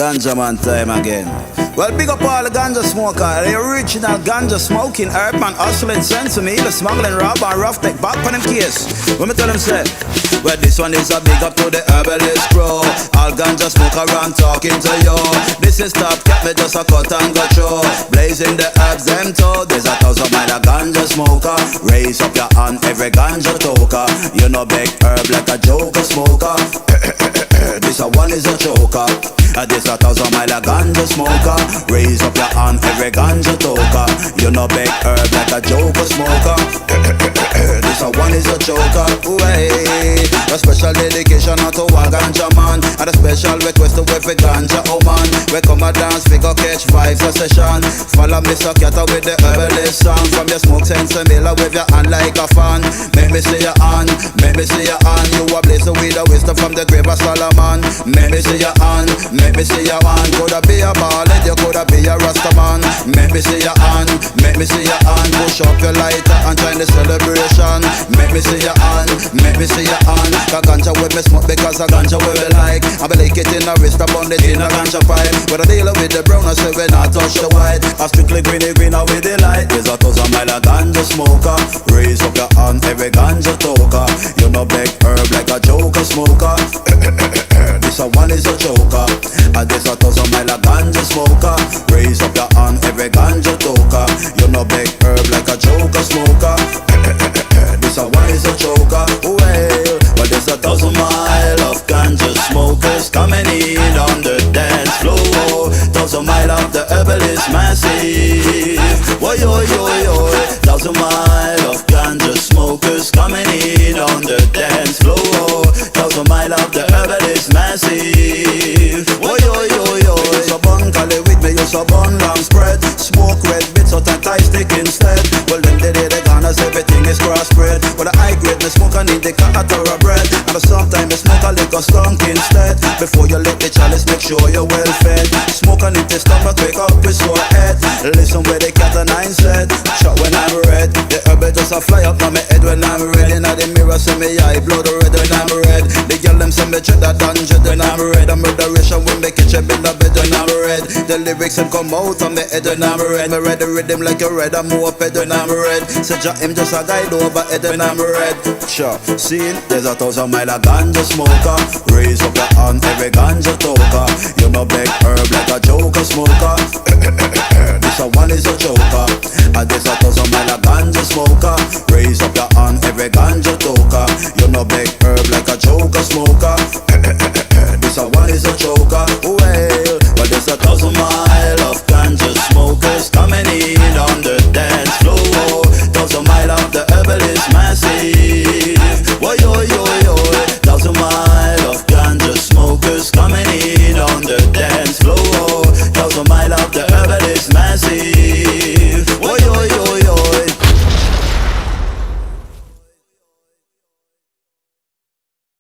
Ganja man time again. Well, big up all the ganja smoker, the original ganja smoking, herb man hustling, sense to me, the smuggling, rob and rough take back on them case. When me tell them say, well this one is a big up to the herbalist bro. All ganja smoker around talking to you. This is top cat, me just a cut and go through. Blazing the herbs them too. There's 1,000 mile of ganja smoker. Raise up your hand, every ganja toker. You know big herb like a joker smoker. This a one is a choker. This 1,000 mile of ganja smoker. Raise up your hand, every ganja toker. You know big herb like a joker smoker. This a one is a choker. Wait, a special dedication out to a ganja man, and a special request to every ganja man. We come a dance, we go catch vibes a session. Follow me so cater with the herbalist song. From your smoke sense and miller with your hand like a fan. Make me see your hand, make me see your hand. You a blaze with the wisdom from the grave of Solomon. Make me see your hand, make me see your hand. Coulda be a ballad, you coulda be a Rastaman. Make me see your hand, make me see your hand. Push up your lighter and join the celebration. Make me see your hand, make me see your hand. Cause ganja with me smoke because a ganja we like. I be like it in a wrist, I bond it in a ganja pipe. When I deal with the brown, I say we not touch the white. I strictly greeny greener with the light. There's 1,000 mile of ganja smoker. Raise up your hand, every ganja toker. You know big herb like a joker smoker. This a one is a choker. And this 1,000 mile of ganja smoker. Raise up your hand, every ganja toker. You know big herb like a joker smoker. This a one is a choker. Well, but there's 1,000 mile of ganja smokers coming in on the dance floor. 1,000 mile of the herbalist massive. Whoa, yo, yo, yo. 1,000 mile of ganja smokers coming in on the dance floor. 1,000 mile of the herbalist massive. Whoa, yo, yo, yo. So bun call it with me, you so bun long spread. Smoke red bits out and tie stick instead. Well them they gonna say everything is crossbred. But the high grade me smoke and need the cat or a bread. And sometimes me smoke a liquor skunk instead. Before you lick the chalice, make sure you're well fed. Smoke and if the stomach wake up with sore head. Listen where the cat and nine said. Shot when I'm red. The herb just a fly up on my head when I'm red. Inna the mirror see me eye blood red when I'm red. The girl them say me treat that danger when I'm red. I'm murderation when me catch up in the bed when I'm red. The lyrics them come out on me head when I'm red. Me read the rhythm like you red. I'm more head when I'm red. So him just a guide over head when I'm red. Sure, see, there's 1,000 mile of ganja smoker. Raise up your hand, every ganja toker. You know big herb like a joker smoker. This a one is a choker. And this 1,000 mile of ganja smoker. Raise up your hand, every ganja toker. You know big herb like a joker smoker. This a one is a choker.